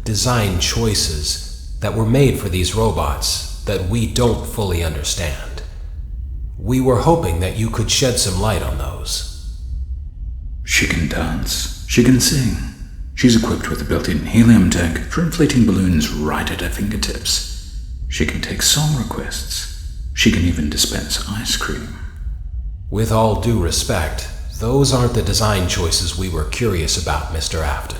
design choices that were made for these robots that we don't fully understand. We were hoping that you could shed some light on those. She can dance. She can sing. She's equipped with a built-in helium tank for inflating balloons right at her fingertips. She can take song requests. She can even dispense ice cream. With all due respect, those aren't the design choices we were curious about, Mr. Afton.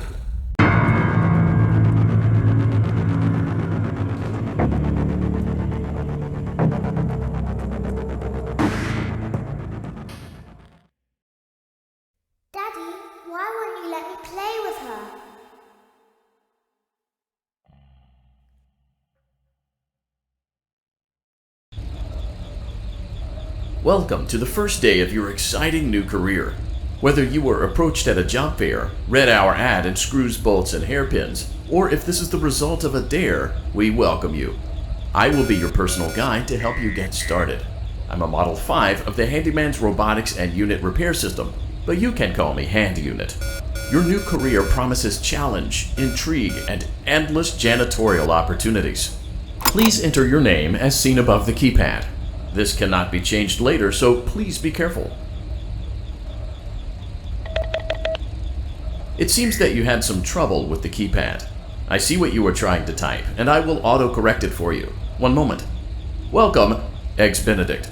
Daddy, why won't you let me play with her? Welcome to the first day of your exciting new career. Whether you were approached at a job fair, read our ad in screws, bolts, and hairpins, or if this is the result of a dare, we welcome you. I will be your personal guide to help you get started. I'm a Model 5 of the Handyman's Robotics and Unit Repair System, but you can call me Hand Unit. Your new career promises challenge, intrigue, and endless janitorial opportunities. Please enter your name as seen above the keypad. This cannot be changed later, so please be careful. It seems that you had some trouble with the keypad. I see what you were trying to type, and I will auto-correct it for you. One moment. Welcome, Eggs Benedict.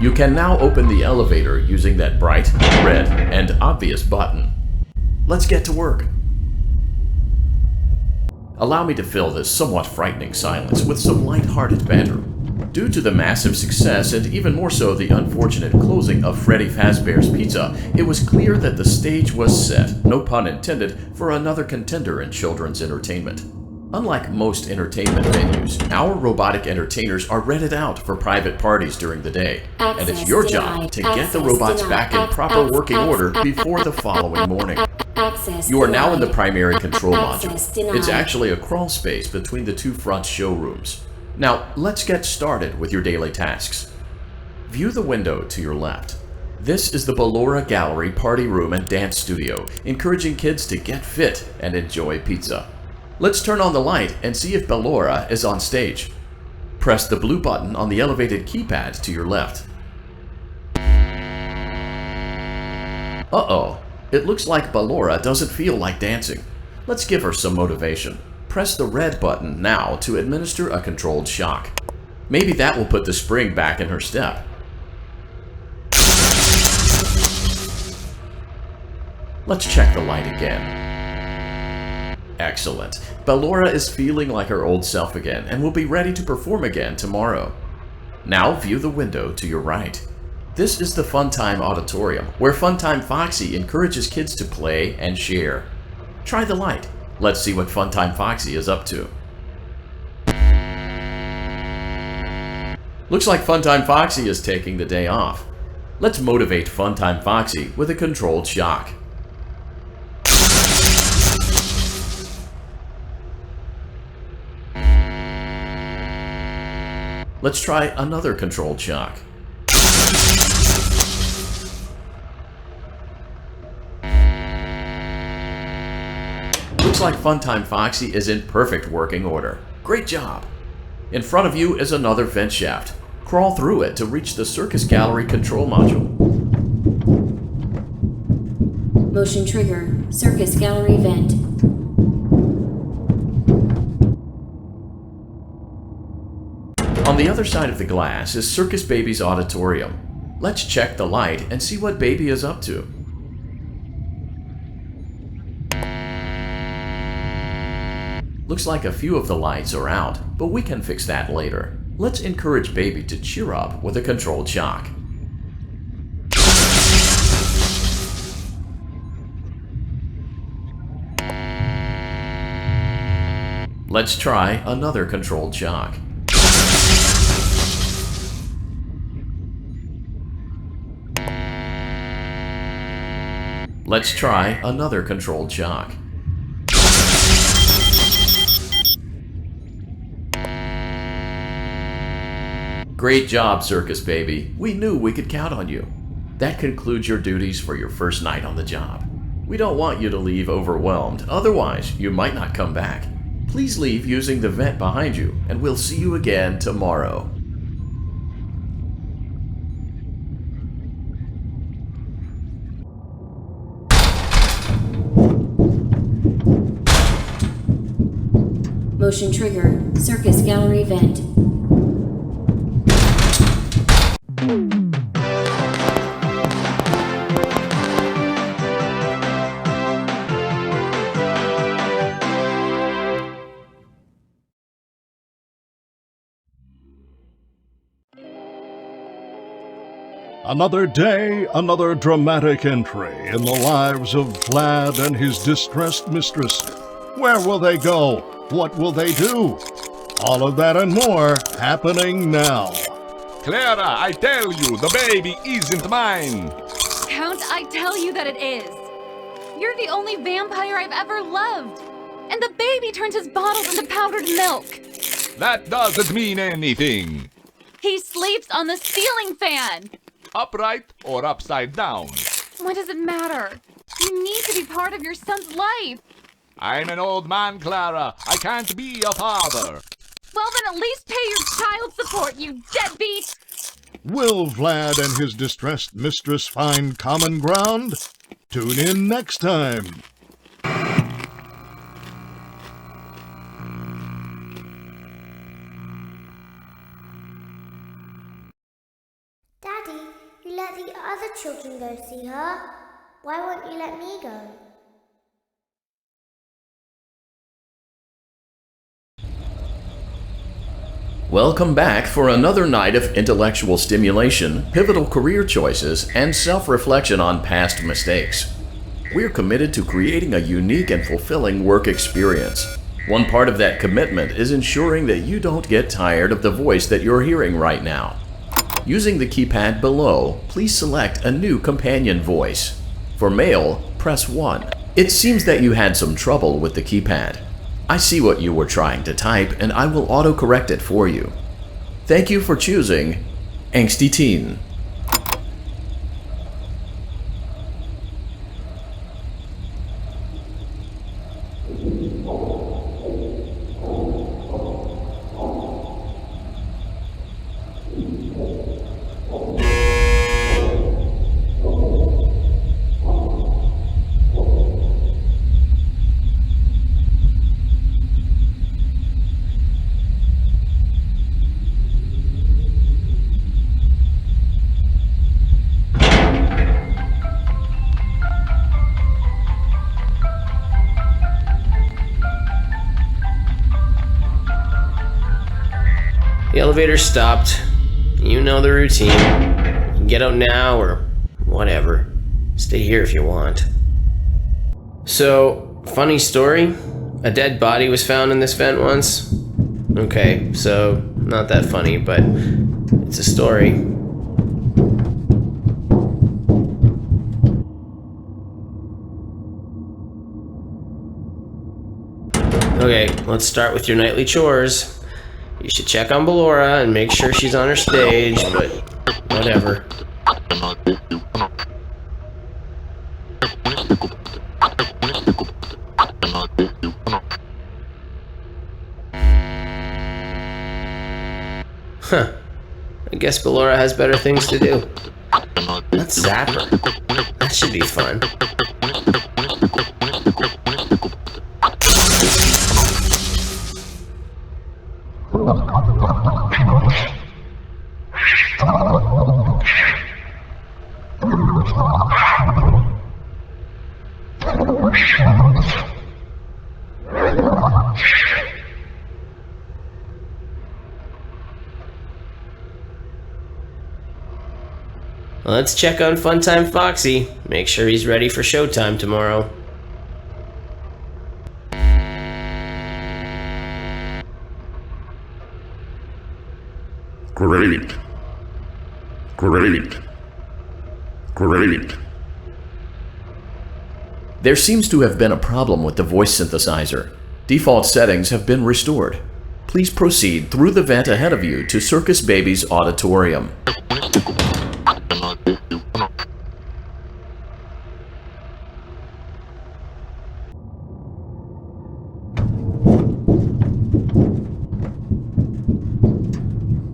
You can now open the elevator using that bright, red, and obvious button. Let's get to work. Allow me to fill this somewhat frightening silence with some light-hearted banter. Due to the massive success, and even more so the unfortunate closing of Freddy Fazbear's Pizza, it was clear that the stage was set, no pun intended, for another contender in children's entertainment. Unlike most entertainment venues, our robotic entertainers are rented out for private parties during the day, and it's your job to get the robots back in proper working order before the following morning. You are now in the primary control module. It's actually a crawl space between the two front showrooms. Now, let's get started with your daily tasks. View the window to your left. This is the Ballora Gallery Party Room and Dance Studio, encouraging kids to get fit and enjoy pizza. Let's turn on the light and see if Ballora is on stage. Press the blue button on the elevated keypad to your left. Uh-oh, it looks like Ballora doesn't feel like dancing. Let's give her some motivation. Press the red button now to administer a controlled shock. Maybe that will put the spring back in her step. Let's check the light again. Excellent. Ballora is feeling like her old self again and will be ready to perform again tomorrow. Now view the window to your right. This is the Funtime Auditorium, where Funtime Foxy encourages kids to play and share. Try the light. Let's see what Funtime Foxy is up to. Looks like Funtime Foxy is taking the day off. Let's motivate Funtime Foxy with a controlled shock. Let's try another controlled shock. Looks like Funtime Foxy is in perfect working order. Great job! In front of you is another vent shaft. Crawl through it to reach the Circus Gallery control module. Motion trigger. Circus Gallery vent. On the other side of the glass is Circus Baby's auditorium. Let's check the light and see what Baby is up to. Looks like a few of the lights are out, but we can fix that later. Let's encourage Baby to cheer up with a controlled shock. Let's try another controlled shock. Let's try another controlled shock. Great job, Circus Baby. We knew we could count on you. That concludes your duties for your first night on the job. We don't want you to leave overwhelmed, otherwise you might not come back. Please leave using the vent behind you, and we'll see you again tomorrow. Motion trigger. Circus gallery vent. Another day, another dramatic entry in the lives of Vlad and his distressed mistress. Where will they go? What will they do? All of that and more happening now. Clara, I tell you, the baby isn't mine. Count, I tell you that it is. You're the only vampire I've ever loved. And the baby turns his bottles into powdered milk. That doesn't mean anything. He sleeps on the ceiling fan. Upright or upside down. What does it matter? You need to be part of your son's life. I'm an old man, Clara. I can't be a father. Well, then at least pay your child support, you deadbeat! Will Vlad and his distressed mistress find common ground? Tune in next time. Daddy, you let the other children go see her. Why won't you let me go? Welcome back for another night of intellectual stimulation, pivotal career choices, and self-reflection on past mistakes. We're committed to creating a unique and fulfilling work experience. One part of that commitment is ensuring that you don't get tired of the voice that you're hearing right now. Using the keypad below, please select a new companion voice. For male, press 1. It seems that you had some trouble with the keypad. I see what you were trying to type, and I will autocorrect it for you. Thank you for choosing Angsty Teen. The elevator stopped. You know the routine. You can get out now or whatever. Stay here if you want. So, funny story. A dead body was found in this vent once. Okay, so not that funny, but it's a story. Okay, let's start with your nightly chores. You should check on Ballora and make sure she's on her stage, but whatever. Huh. I guess Ballora has better things to do. Let's zap her. That should be fun. Let's check on Funtime Foxy. Make sure he's ready for showtime tomorrow. Great. Great. Great. There seems to have been a problem with the voice synthesizer. Default settings have been restored. Please proceed through the vent ahead of you to Circus Baby's auditorium.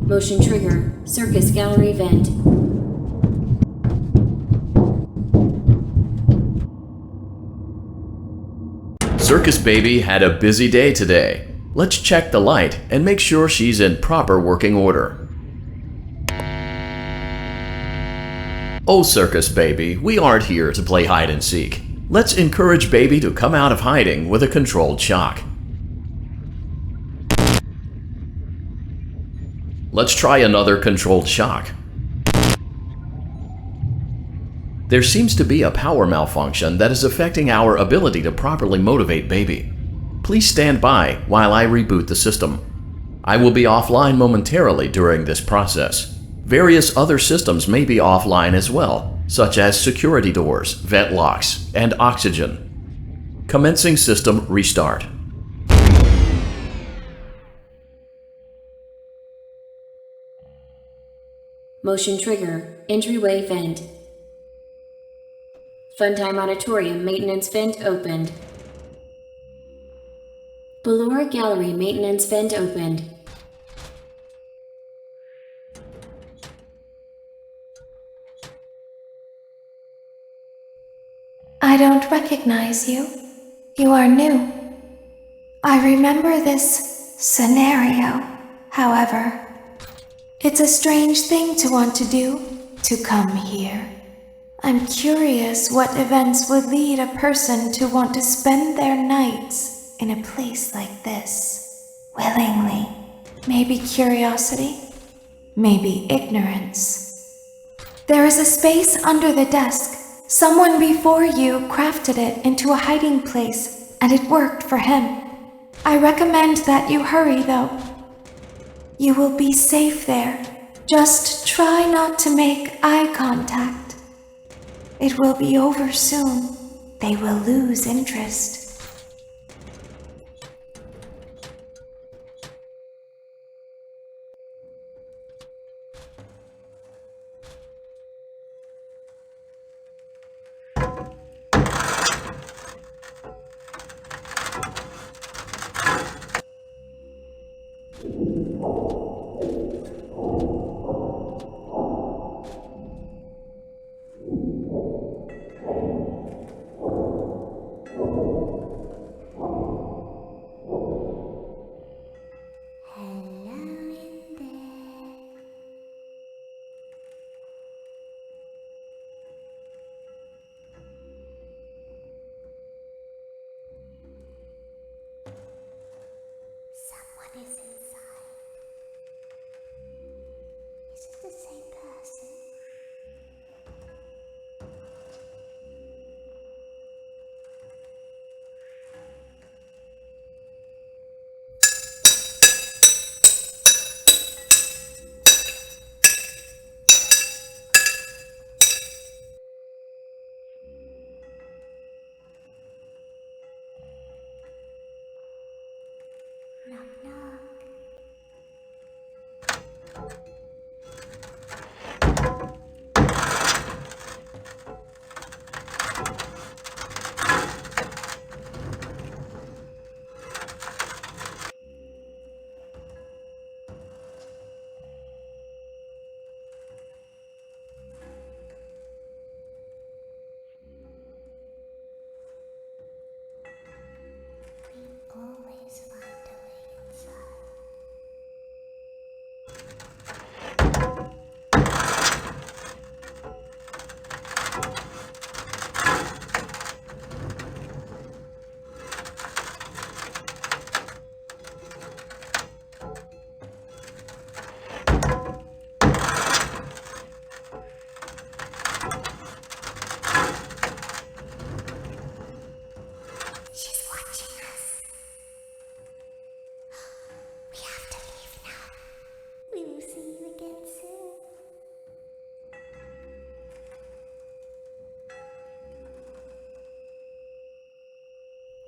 Motion trigger. Circus gallery vent. Circus Baby had a busy day today. Let's check the light and make sure she's in proper working order. Oh, Circus Baby, we aren't here to play hide and seek. Let's encourage Baby to come out of hiding with a controlled shock. Let's try another controlled shock. There seems to be a power malfunction that is affecting our ability to properly motivate Baby. Please stand by while I reboot the system. I will be offline momentarily during this process. Various other systems may be offline as well, such as security doors, vent locks, and oxygen. Commencing system restart. Motion trigger. Entryway vent. Funtime Auditorium maintenance vent opened. Ballora Gallery maintenance vent opened. I don't recognize you. You are new. I remember this scenario, however. It's a strange thing to want to do, to come here. I'm curious what events would lead a person to want to spend their nights in a place like this, willingly. Maybe curiosity, maybe ignorance. There is a space under the desk. Someone before you crafted it into a hiding place, and it worked for him. I recommend that you hurry, though. You will be safe there. Just try not to make eye contact. It will be over soon. They will lose interest. Someone is inside. Is it the same person? Knock, knock. We always find a way inside.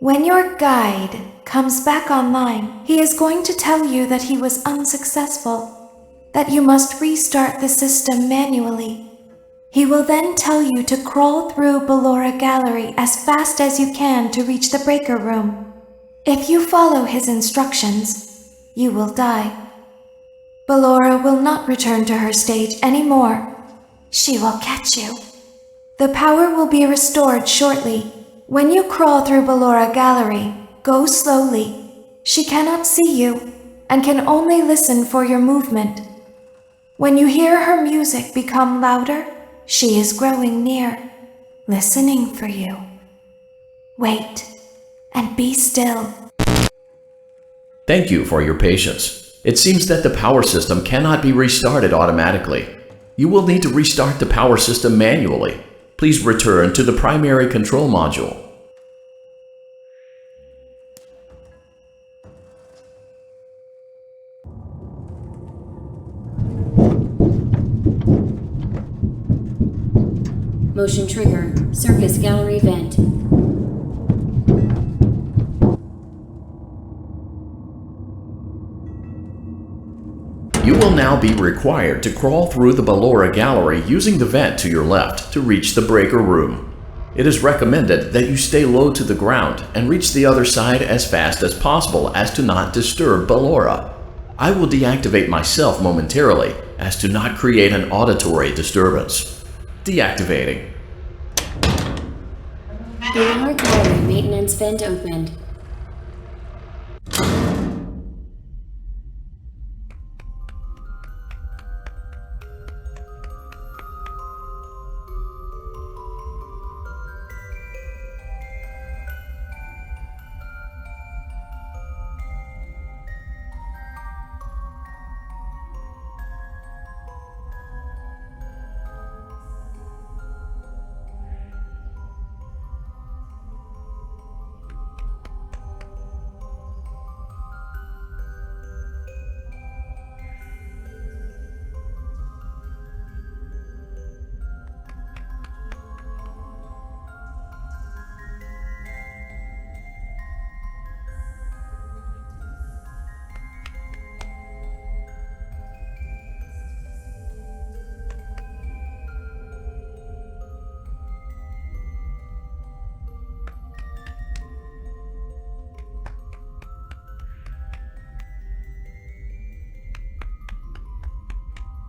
When your guide comes back online, he is going to tell you that he was unsuccessful, that you must restart the system manually. He will then tell you to crawl through Ballora Gallery as fast as you can to reach the breaker room. If you follow his instructions, you will die. Ballora will not return to her stage anymore. She will catch you. The power will be restored shortly. When you crawl through Ballora Gallery, go slowly. She cannot see you and can only listen for your movement. When you hear her music become louder, she is growing near, listening for you. Wait and be still. Thank you for your patience. It seems that the power system cannot be restarted automatically. You will need to restart the power system manually. Please return to the primary control module. Motion trigger. Circus gallery vent. You will now be required to crawl through the Ballora Gallery using the vent to your left to reach the breaker room. It is recommended that you stay low to the ground and reach the other side as fast as possible as to not disturb Ballora. I will deactivate myself momentarily as to not create an auditory disturbance. Deactivating. Ballora Gallery maintenance vent opened.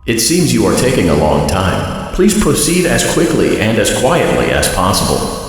It seems you are taking a long time. Please proceed as quickly and as quietly as possible.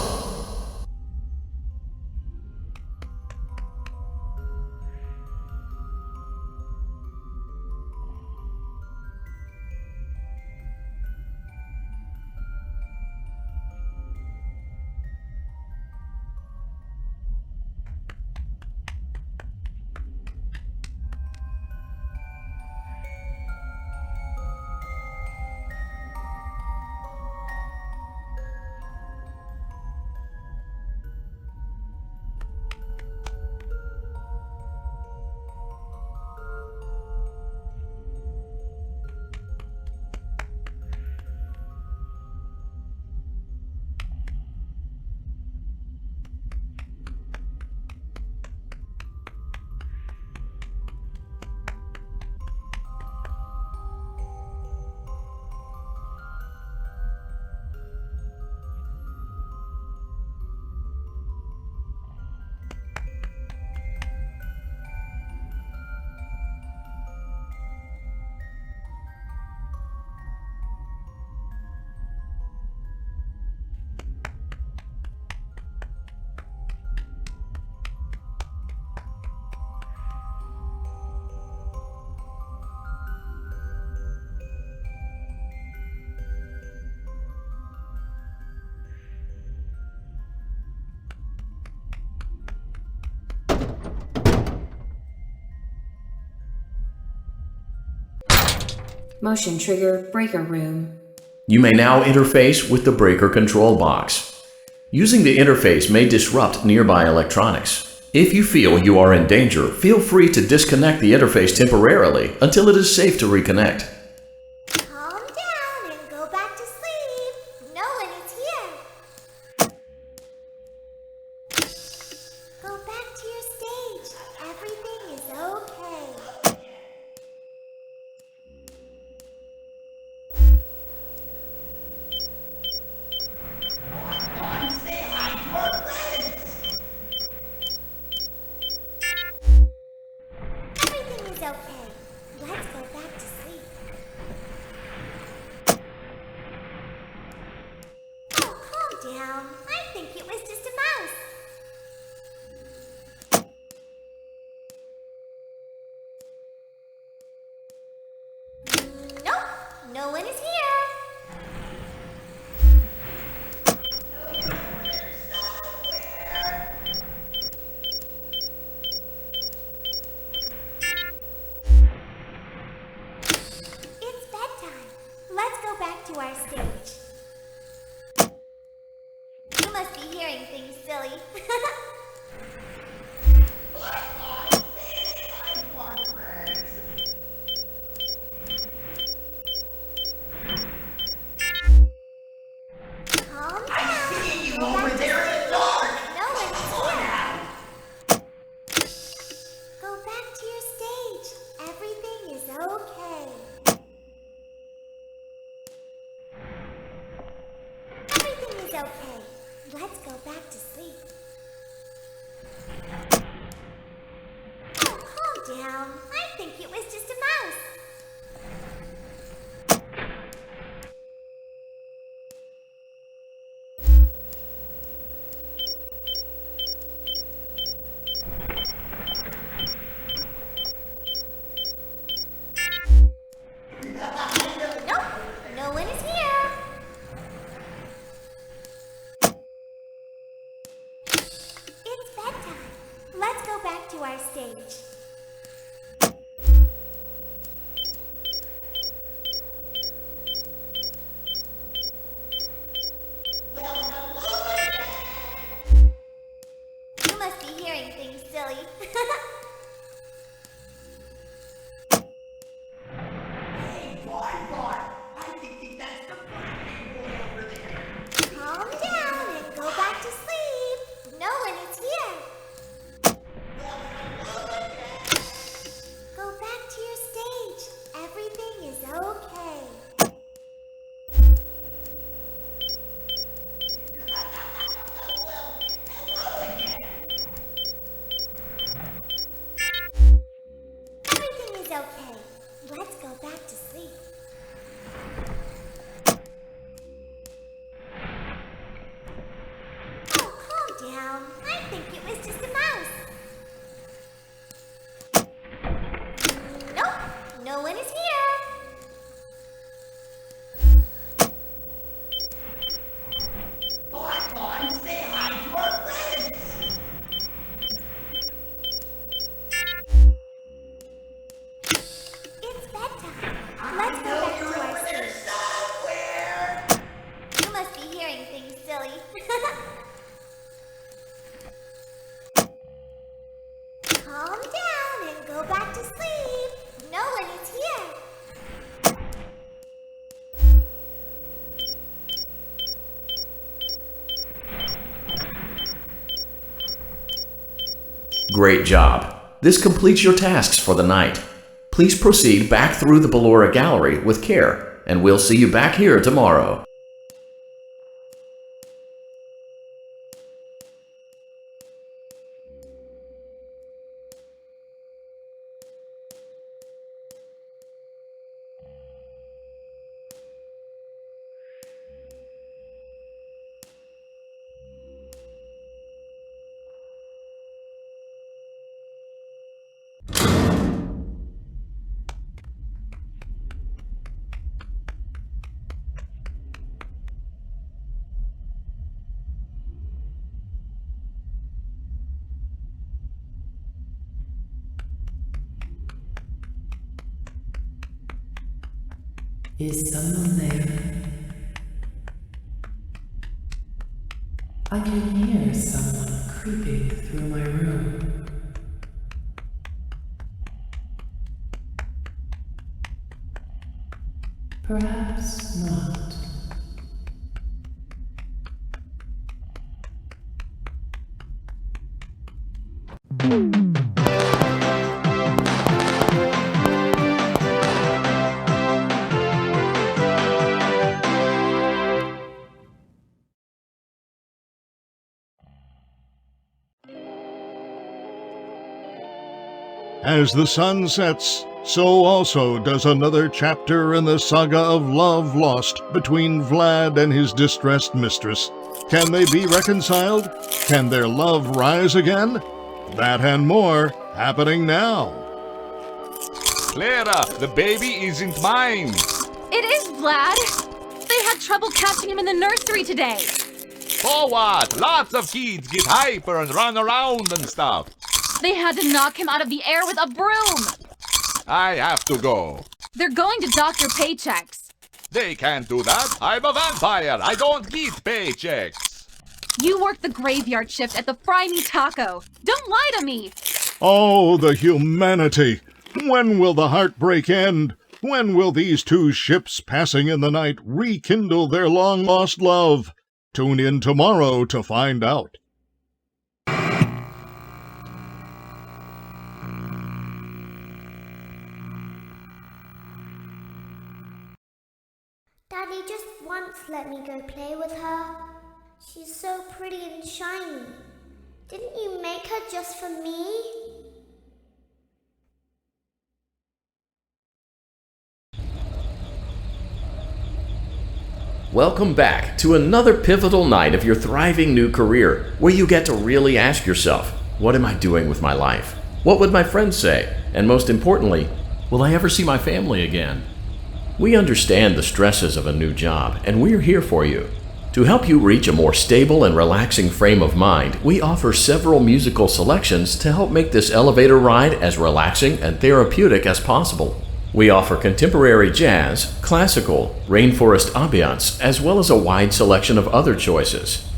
Motion trigger breaker room. You may now interface with the breaker control box. Using the interface may disrupt nearby electronics. If you feel you are in danger, feel free to disconnect the interface temporarily until it is safe to reconnect. Calm down and go back to sleep. No one is here. okay. Let's go back to sleep. Oh, calm down. I think it was just a mouse. Nope, no one is here. It's bedtime. Let's go back to our stage. You must be hearing things, silly. Calm down. You over there in the dark. No one's here. Go back to your stage. Everything is okay. Everything is okay. Let's go back to sleep. Oh, calm down. I think it was just a mouse. Nope, no one is here. It's bedtime. Let's go back to our stage. You must be hearing things, silly. Calm down and go back to sleep. No one is here. Go back to your stage. Everything is okay. Everything is okay. Let's go back to sleep. Oh, calm down. I think it was just a mouse. Nope, no one is here. Say hi to our friends. It's bedtime. Let's go back to our stage. Somewhere. You must be hearing things, silly. Calm down and go back to sleep. No one is here. Great job. This completes your tasks for the night. Please proceed back through the Ballora Gallery with care, and we'll see you back here tomorrow. Is someone there? I can hear someone creeping through my room. Perhaps not. As the sun sets, so also does another chapter in the saga of love lost between Vlad and his distressed mistress. Can they be reconciled? Can their love rise again? That and more happening now. Clara, the baby isn't mine. It is Vlad. They had trouble catching him in the nursery today. So what? Lots of kids get hyper and run around and stuff. They had to knock him out of the air with a broom. I have to go. They're going to dock your paychecks. They can't do that. I'm a vampire. I don't get paychecks. You work the graveyard shift at the Fry Me Taco. Don't lie to me. Oh, the humanity! When will the heartbreak end? When will these two ships passing in the night rekindle their long-lost love? Tune in tomorrow to find out. Daddy just once let me go play with her. She's so pretty and shiny. Didn't you make her just for me? Welcome back to another pivotal night of your thriving new career, where you get to really ask yourself, what am I doing with my life? What would my friends say? And most importantly, will I ever see my family again? We understand the stresses of a new job, and we're here for you. To help you reach a more stable and relaxing frame of mind, we offer several musical selections to help make this elevator ride as relaxing and therapeutic as possible. We offer contemporary jazz, classical, rainforest ambiance, as well as a wide selection of other choices.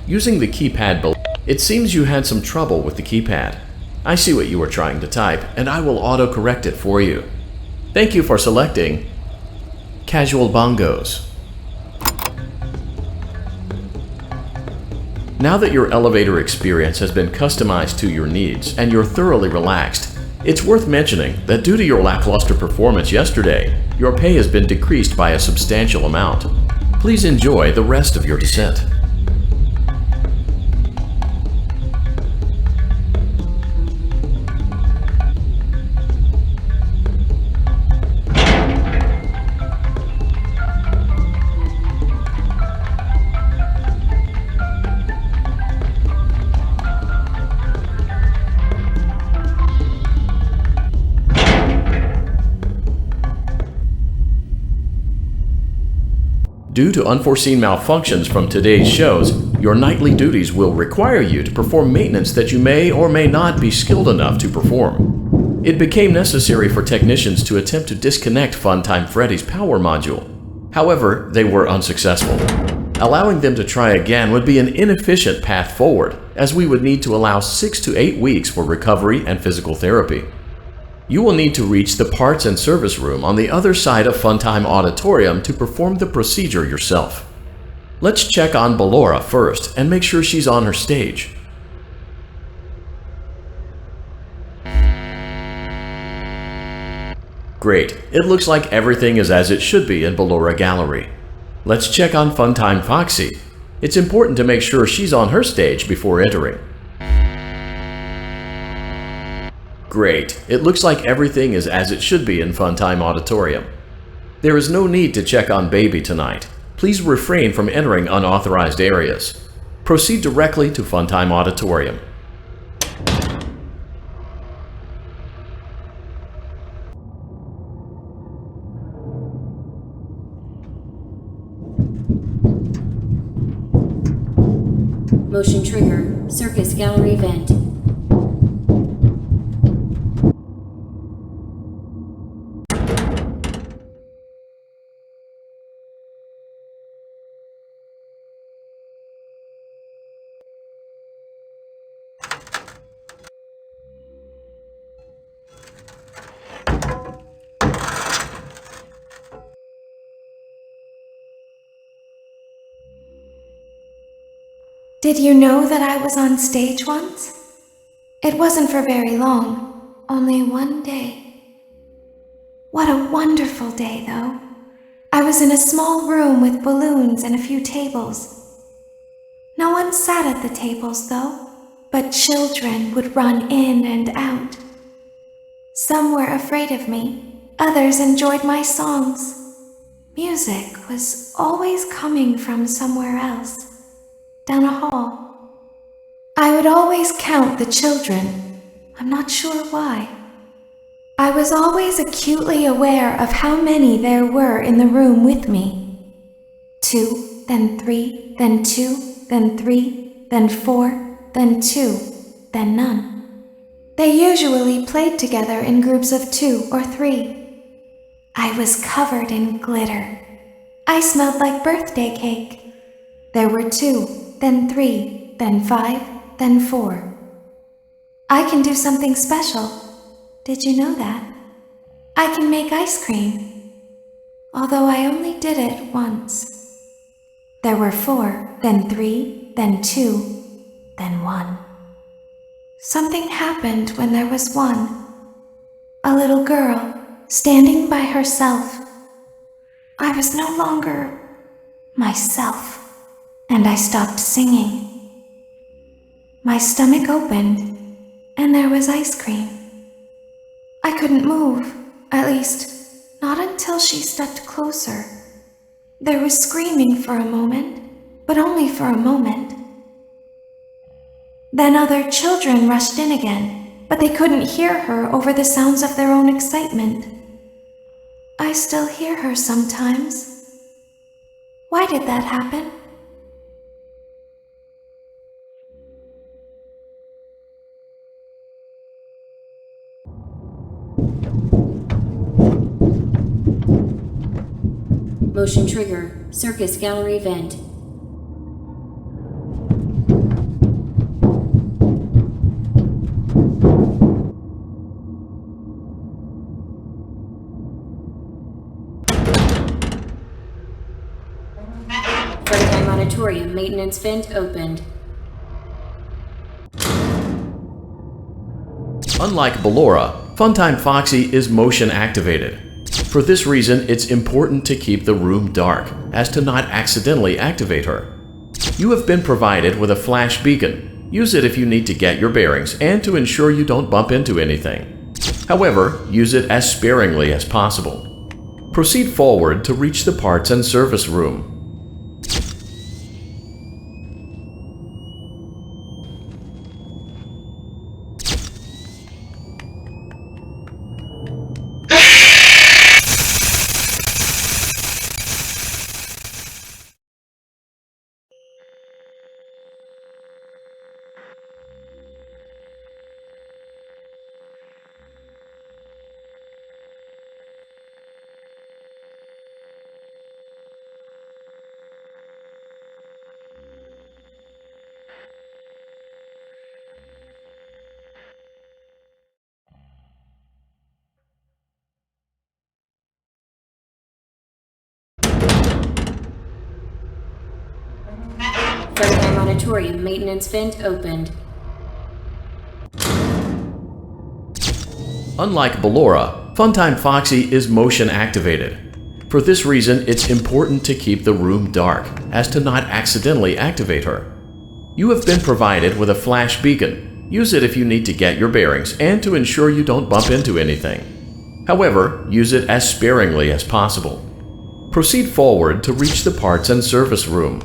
Using the keypad below, it seems you had some trouble with the keypad. I see what you were trying to type, and I will auto-correct it for you. Thank you for selecting Casual Bongos. Now that your elevator experience has been customized to your needs and you're thoroughly relaxed, it's worth mentioning that due to your lackluster performance yesterday, your pay has been decreased by a substantial amount. Please enjoy the rest of your descent. Due to unforeseen malfunctions from today's shows, your nightly duties will require you to perform maintenance that you may or may not be skilled enough to perform. It became necessary for technicians to attempt to disconnect Funtime Freddy's power module. However, they were unsuccessful. Allowing them to try again would be an inefficient path forward, as we would need to allow 6 to 8 weeks for recovery and physical therapy. You will need to reach the parts and service room on the other side of Funtime Auditorium to perform the procedure yourself. Let's check on Ballora first and make sure she's on her stage. Great, it looks like everything is as it should be in Ballora Gallery. Let's check on Funtime Foxy. It's important to make sure she's on her stage before entering. Great, it looks like everything is as it should be in Funtime Auditorium. There is no need to check on Baby tonight. Please refrain from entering unauthorized areas. Proceed directly to Funtime Auditorium. Motion trigger, circus gallery vent. Did you know that I was on stage once? It wasn't for very long, only one day. What a wonderful day, though. I was in a small room with balloons and a few tables. No one sat at the tables, though, but children would run in and out. Some were afraid of me, others enjoyed my songs. Music was always coming from somewhere else, down a hall. I would always count the children, I'm not sure why. I was always acutely aware of how many there were in the room with me. 2, then 3, then 2, then 3, then 4, then 2, then none. They usually played together in groups of 2 or 3. I was covered in glitter. I smelled like birthday cake. There were 2, then 3, then 5, then 4. I can do something special. Did you know that? I can make ice cream. Although I only did it once. There were 4, then 3, then 2, then 1. Something happened when there was 1. A little girl, standing by herself. I was no longer myself, and I stopped singing. My stomach opened, and there was ice cream. I couldn't move, at least, not until she stepped closer. There was screaming for a moment, but only for a moment. Then other children rushed in again, but they couldn't hear her over the sounds of their own excitement. I still hear her sometimes. Why did that happen? Motion trigger. Circus gallery vent. Frontline auditorium maintenance vent opened. Unlike Ballora, Funtime Foxy is motion activated. For this reason, it's important to keep the room dark, as to not accidentally activate her. You have been provided with a flash beacon. Use it if you need to get your bearings and to ensure you don't bump into anything. However, use it as sparingly as possible. Proceed forward to reach the parts and service room. Frontline auditorium maintenance vent opened. Unlike Ballora, Funtime Foxy is motion activated. For this reason, it's important to keep the room dark, as to not accidentally activate her. You have been provided with a flash beacon. Use it if you need to get your bearings and to ensure you don't bump into anything. However, use it as sparingly as possible. Proceed forward to reach the parts and service room.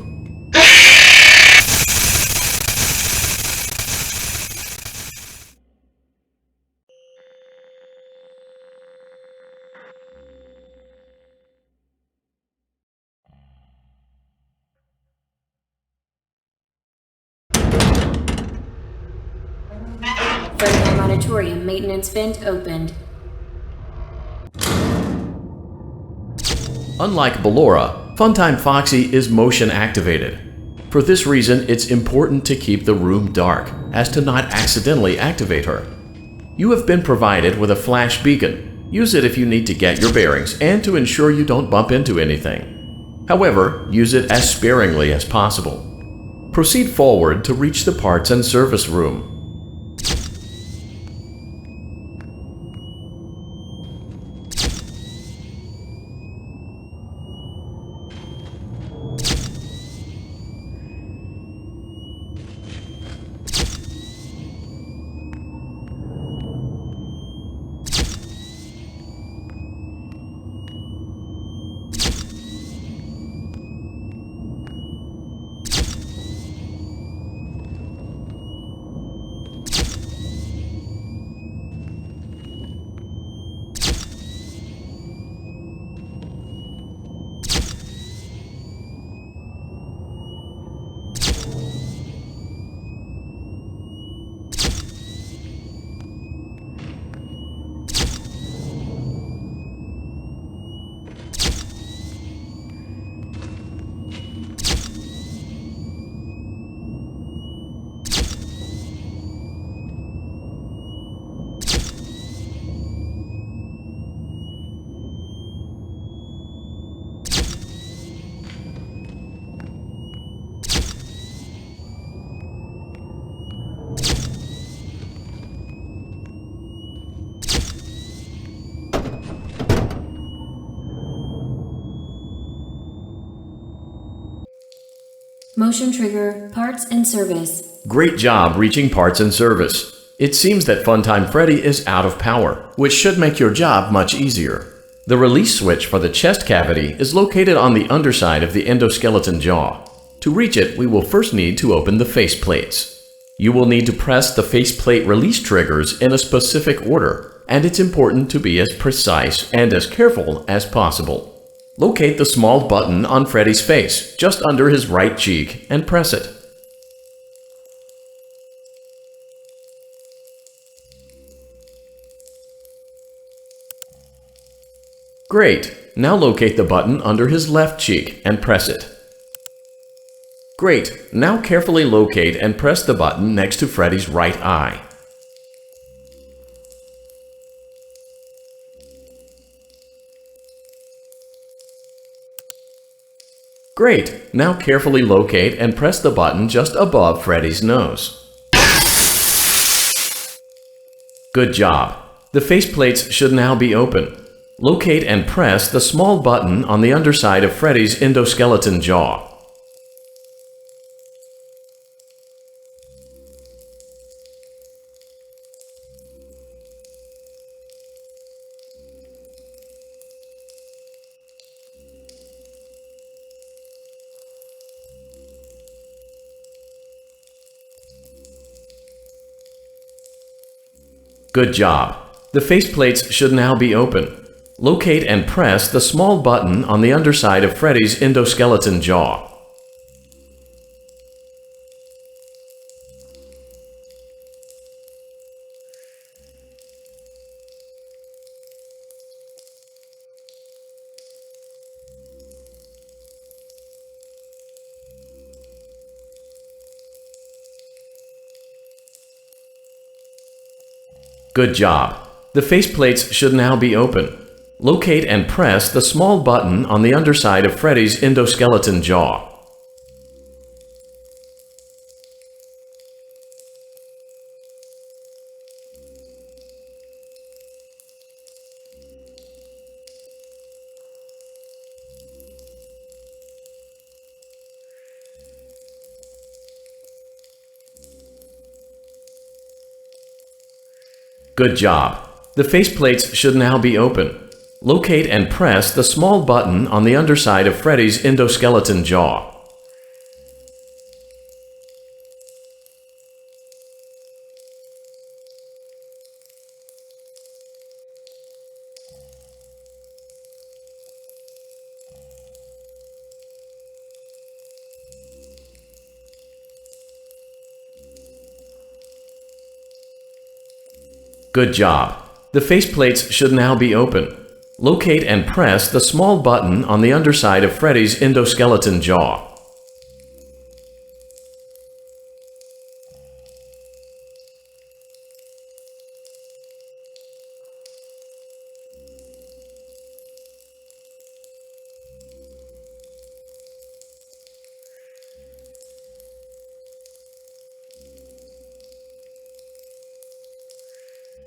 Frontline auditorium maintenance vent opened. Unlike Ballora, Funtime Foxy is motion activated. For this reason, it's important to keep the room dark, as to not accidentally activate her. You have been provided with a flash beacon. Use it if you need to get your bearings and to ensure you don't bump into anything. However, use it as sparingly as possible. Proceed forward to reach the parts and service room. Motion trigger, parts and service. Great job reaching parts and service. It seems that Funtime Freddy is out of power, which should make your job much easier. The release switch for the chest cavity is located on the underside of the endoskeleton jaw. To reach it, we will first need to open the face plates. You will need to press the faceplate release triggers in a specific order, and it's important to be as precise and as careful as possible. Locate the small button on Freddy's face, just under his right cheek, and press it. Great! Now locate the button under his left cheek and press it. Great! Now carefully locate and press the button next to Freddy's right eye. Great! Now carefully locate and press the button just above Freddy's nose. Good job! The faceplates should now be open. Locate and press the small button on the underside of Freddy's endoskeleton jaw. Good job! The faceplates should now be open. Locate and press the small button on the underside of Freddy's endoskeleton jaw. Good job! The faceplates should now be open. Locate and press the small button on the underside of Freddy's endoskeleton jaw. Good job! The faceplates should now be open. Locate and press the small button on the underside of Freddy's endoskeleton jaw. Good job! The faceplates should now be open. Locate and press the small button on the underside of Freddy's endoskeleton jaw.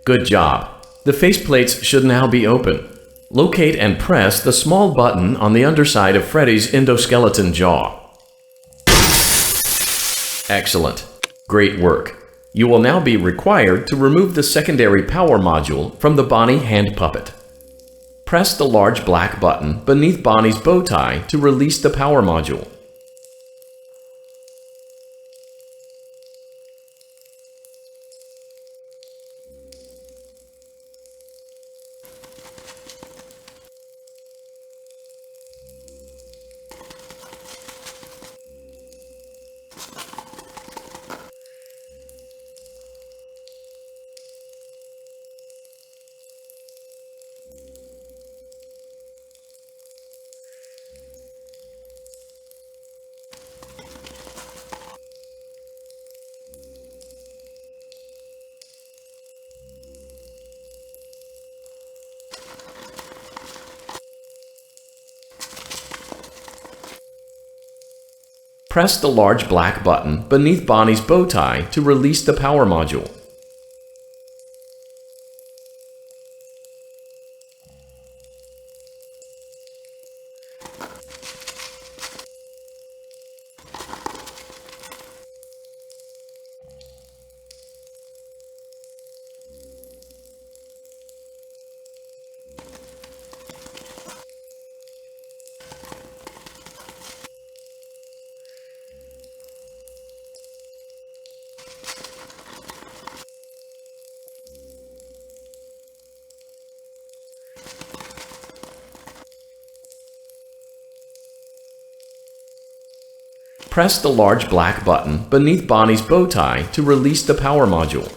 Good job! The faceplates should now be open. Locate and press the small button on the underside of Freddy's endoskeleton jaw. Excellent. Great work. You will now be required to remove the secondary power module from the Bonnie hand puppet. Press the large black button beneath Bonnie's bow tie to release the power module. Press the large black button beneath Bonnie's bow tie to release the power module. Press the large black button beneath Bonnie's bow tie to release the power module.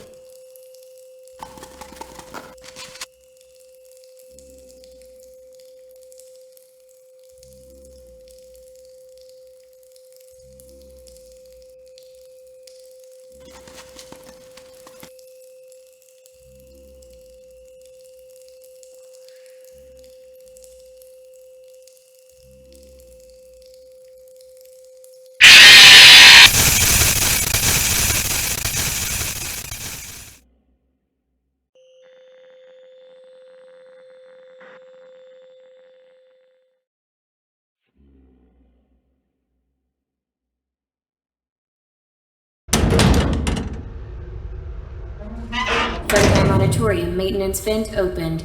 FNaF Auditorium maintenance vent opened.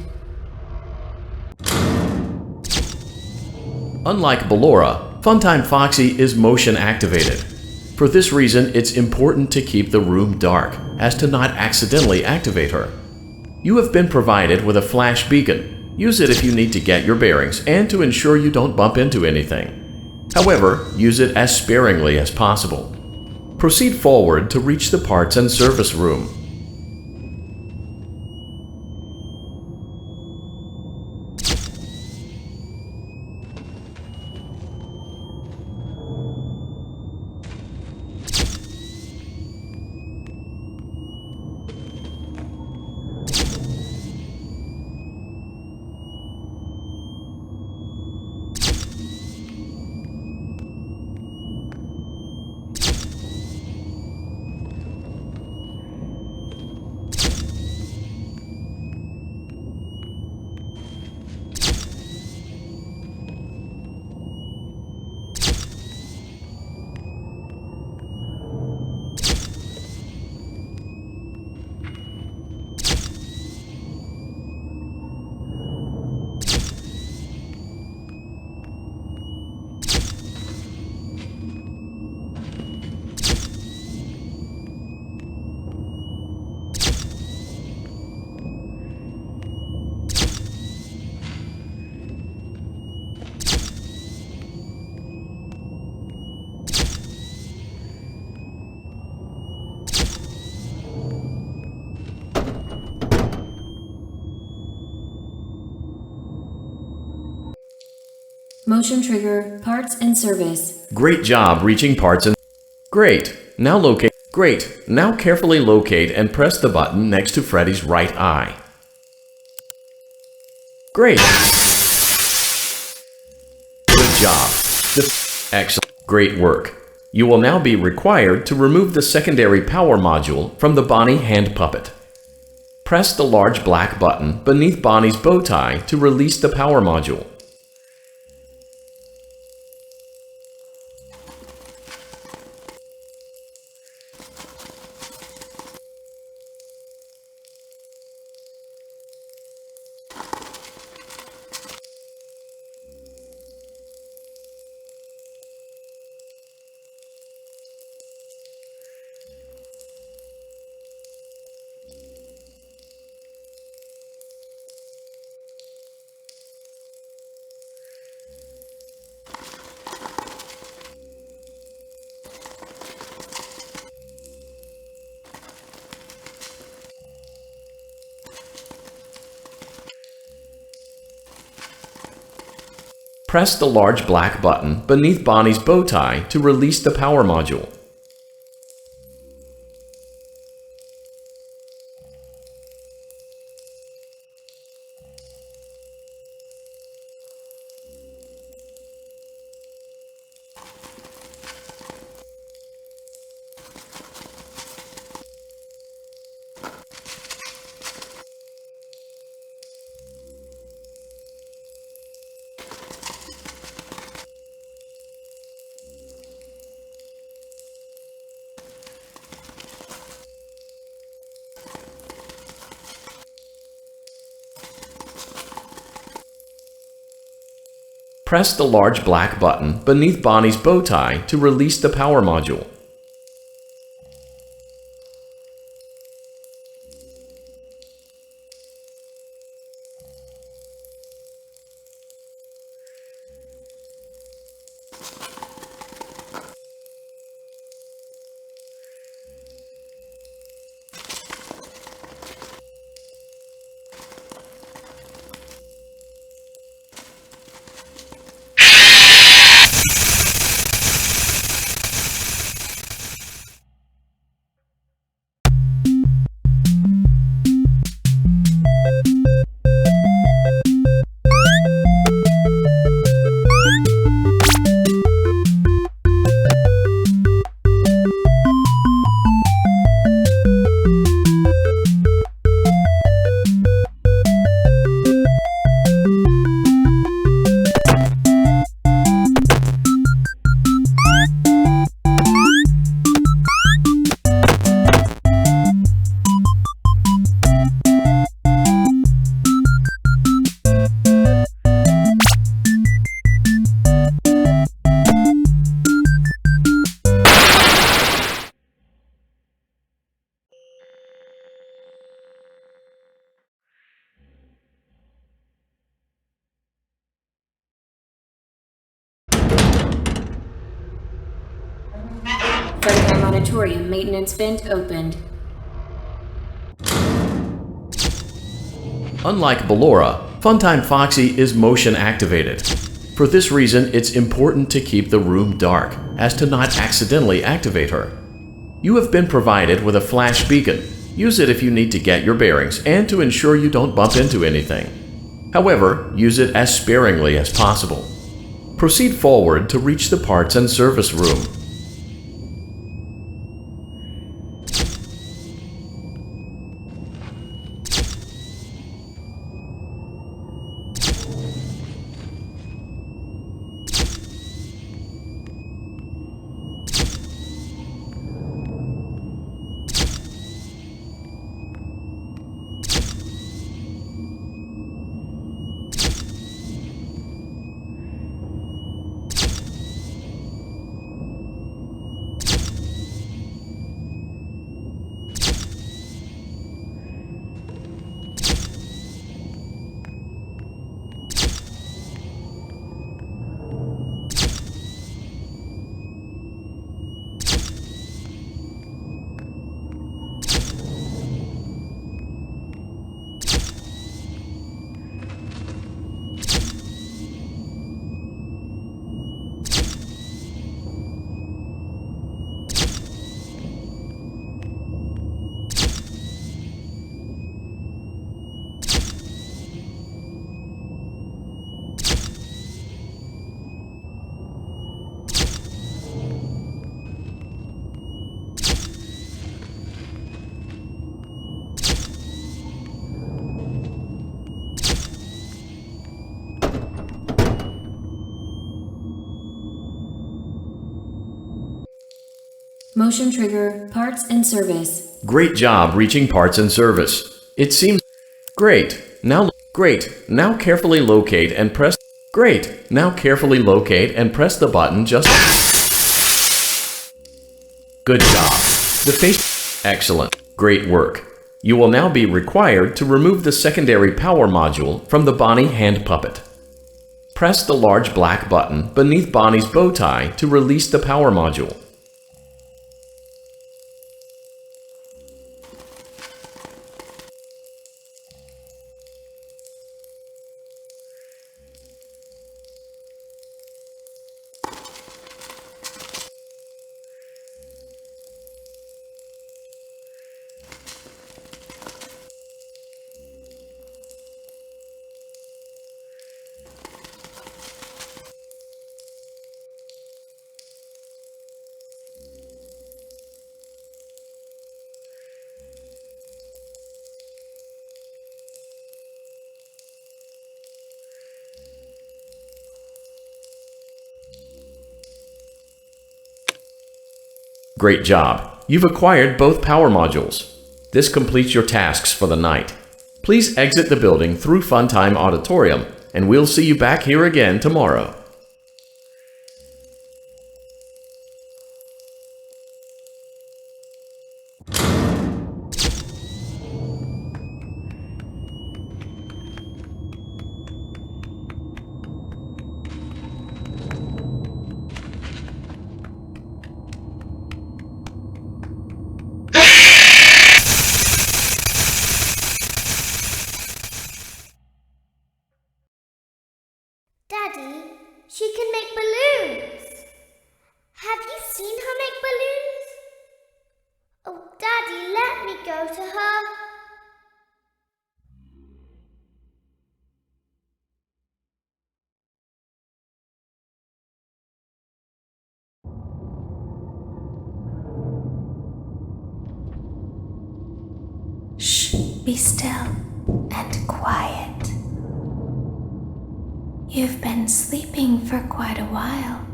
Unlike Ballora, Funtime Foxy is motion activated. For this reason, it's important to keep the room dark, as to not accidentally activate her. You have been provided with a flash beacon. Use it if you need to get your bearings and to ensure you don't bump into anything. However, use it as sparingly as possible. Proceed forward to reach the parts and service room. Motion trigger, parts and service. Great job reaching parts and... Great. Now carefully locate and press the button next to Freddy's right eye. Great. Good job. Excellent. Great work. You will now be required to remove the secondary power module from the Bonnie hand puppet. Press the large black button beneath Bonnie's bow tie to release the power module. Press the large black button beneath Bonnie's bow tie to release the power module. Press the large black button beneath Bonnie's bow tie to release the power module. auditorium maintenance vent opened. Unlike Ballora, Funtime Foxy is motion activated. For this reason, it's important to keep the room dark, as to not accidentally activate her. You have been provided with a flash beacon. Use it if you need to get your bearings and to ensure you don't bump into anything. However, use it as sparingly as possible. Proceed forward to reach the parts and service room. Motion trigger, parts and service. Great job reaching parts and service. It seems great. Now carefully locate and press the button just. Good job. The face. Excellent. Great work. You will now be required to remove the secondary power module from the Bonnie hand puppet. Press the large black button beneath Bonnie's bow tie to release the power module. Great job. You've acquired both power modules. This completes your tasks for the night. Please exit the building through Funtime Auditorium, and we'll see you back here again tomorrow. Daddy, she can make balloons. Have you seen her make balloons? Oh, Daddy, let me go to her. Shh, be still and quiet. You've been sleeping for quite a while.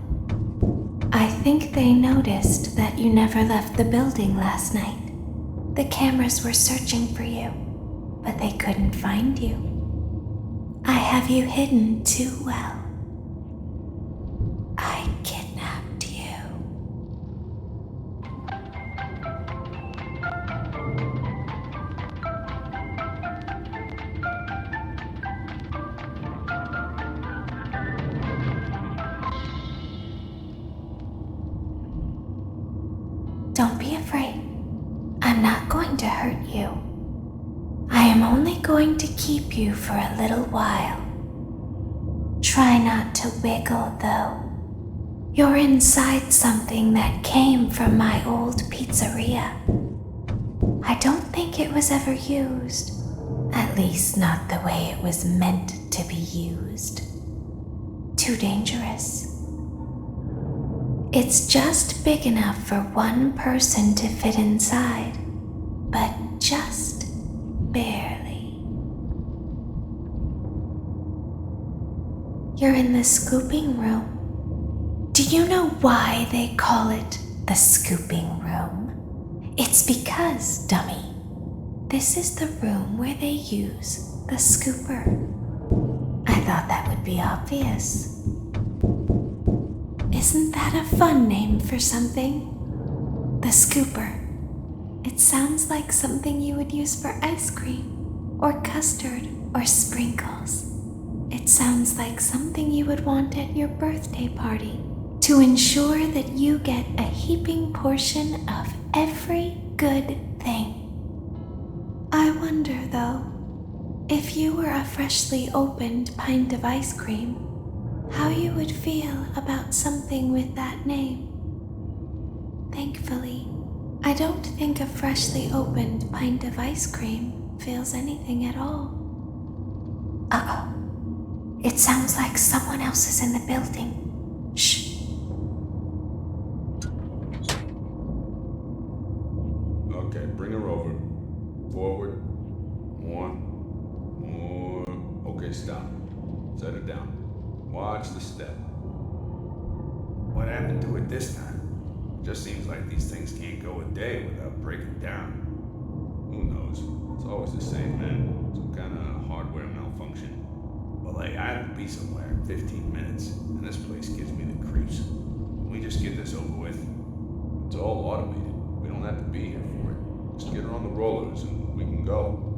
I think they noticed that you never left the building last night. The cameras were searching for you, but they couldn't find you. I have you hidden too well. I kidnapped you. Don't to hurt you. I am only going to keep you for a little while. Try not to wiggle, though. You're inside something that came from my old pizzeria. I don't think it was ever used. At least not the way it was meant to be used. Too dangerous. It's just big enough for one person to fit inside, but just barely. You're in the scooping room. Do you know why they call it the scooping room? It's because, dummy, this is the room where they use the scooper. I thought that would be obvious. Isn't that a fun name for something? The scooper. It sounds like something you would use for ice cream, or custard, or sprinkles. It sounds like something you would want at your birthday party to ensure that you get a heaping portion of every good thing. I wonder, though, if you were a freshly opened pint of ice cream, how you would feel about something with that name. Thankfully, I don't think a freshly opened pint of ice cream feels anything at all. Uh-oh. It sounds like someone else is in the building. Shh. Okay, bring her over. Forward. More. Okay, stop. Set her down. Watch the step. What happened to it this time? Just seems like these things can't go a day without breaking down. Who knows? It's always the same, man. Some kind of hardware malfunction. Well, hey, I have to be somewhere in 15 minutes, and this place gives me the creeps. Can we just get this over with? It's all automated. We don't have to be here for it. Just get her on the rollers and we can go.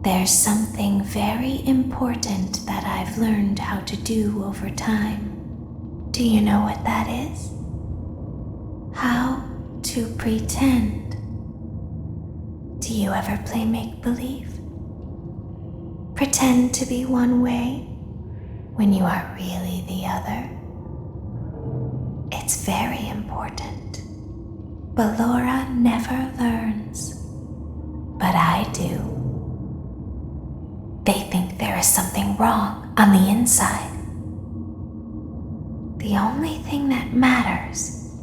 There's something very important that I've learned how to do over time. Do you know what that is? How to pretend. Do you ever play make-believe? Pretend to be one way when you are really the other. It's very important. But Laura never learns. But I do. They think there is something wrong on the inside. The only thing that matters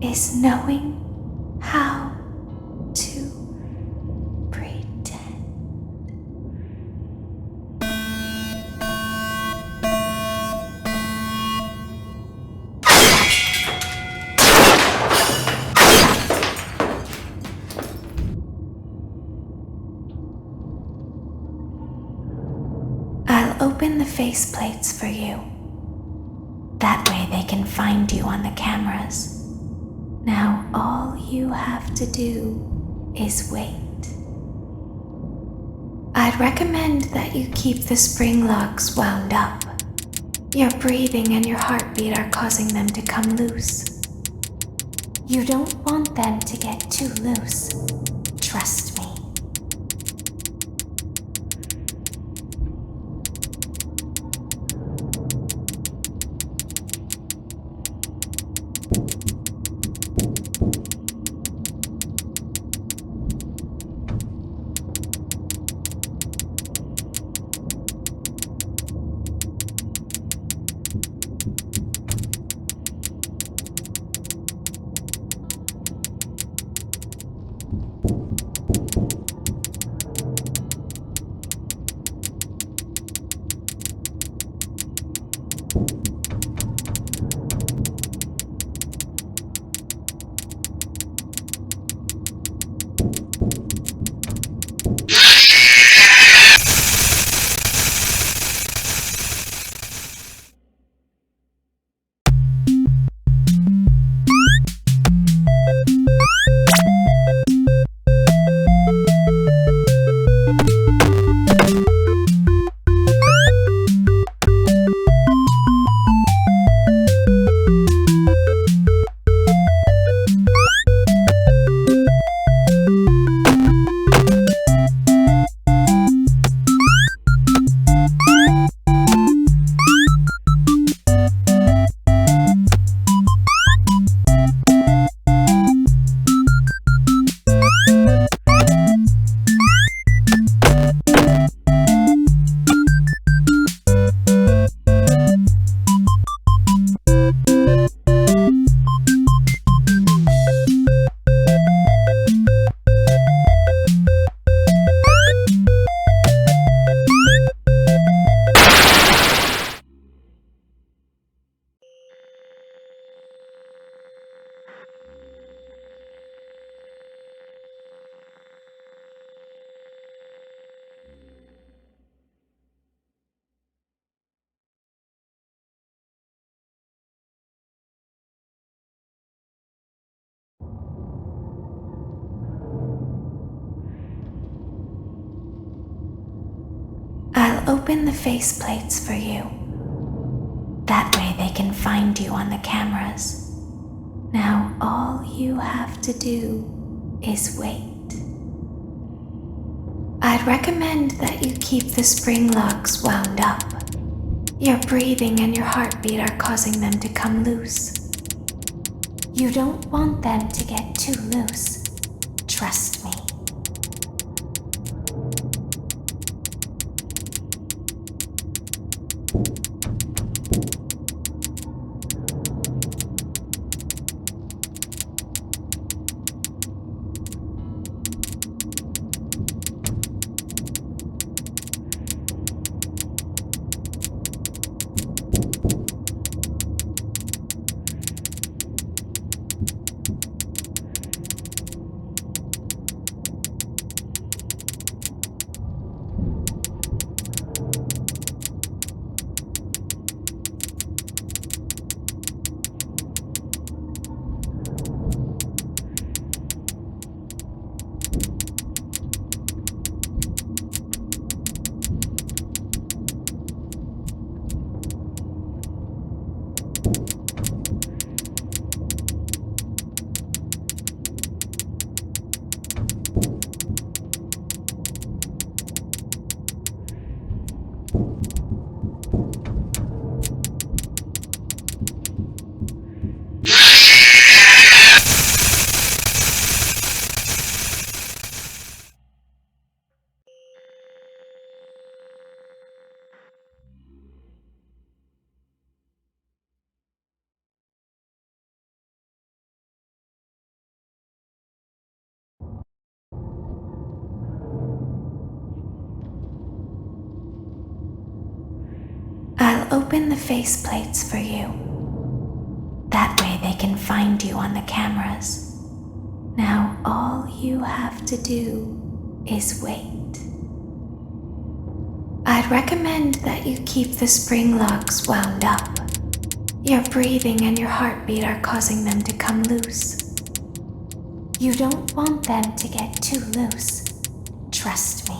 is knowing how to pretend. I'll open the faceplates for you. That way they can find you on the cameras. Now all you have to do is wait. I'd recommend that you keep the spring locks wound up. Your breathing and your heartbeat are causing them to come loose. You don't want them to get too loose. Trust me. I'll open the faceplates for you. That way they can find you on the cameras. Now all you have to do is wait. I'd recommend that you keep the spring locks wound up. Your breathing and your heartbeat are causing them to come loose. You don't want them to get too loose. Trust me. I'll open the faceplates for you. That way they can find you on the cameras. Now all you have to do is wait. I'd recommend that you keep the spring locks wound up. Your breathing and your heartbeat are causing them to come loose. You don't want them to get too loose. Trust me.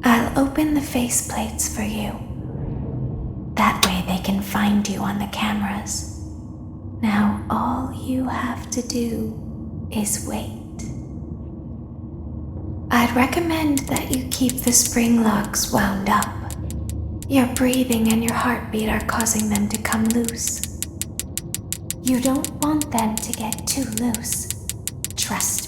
I'll open the faceplates for you. That way they can find you on the cameras. Now all you have to do is wait. I'd recommend that you keep the spring locks wound up. Your breathing and your heartbeat are causing them to come loose. You don't want them to get too loose. Trust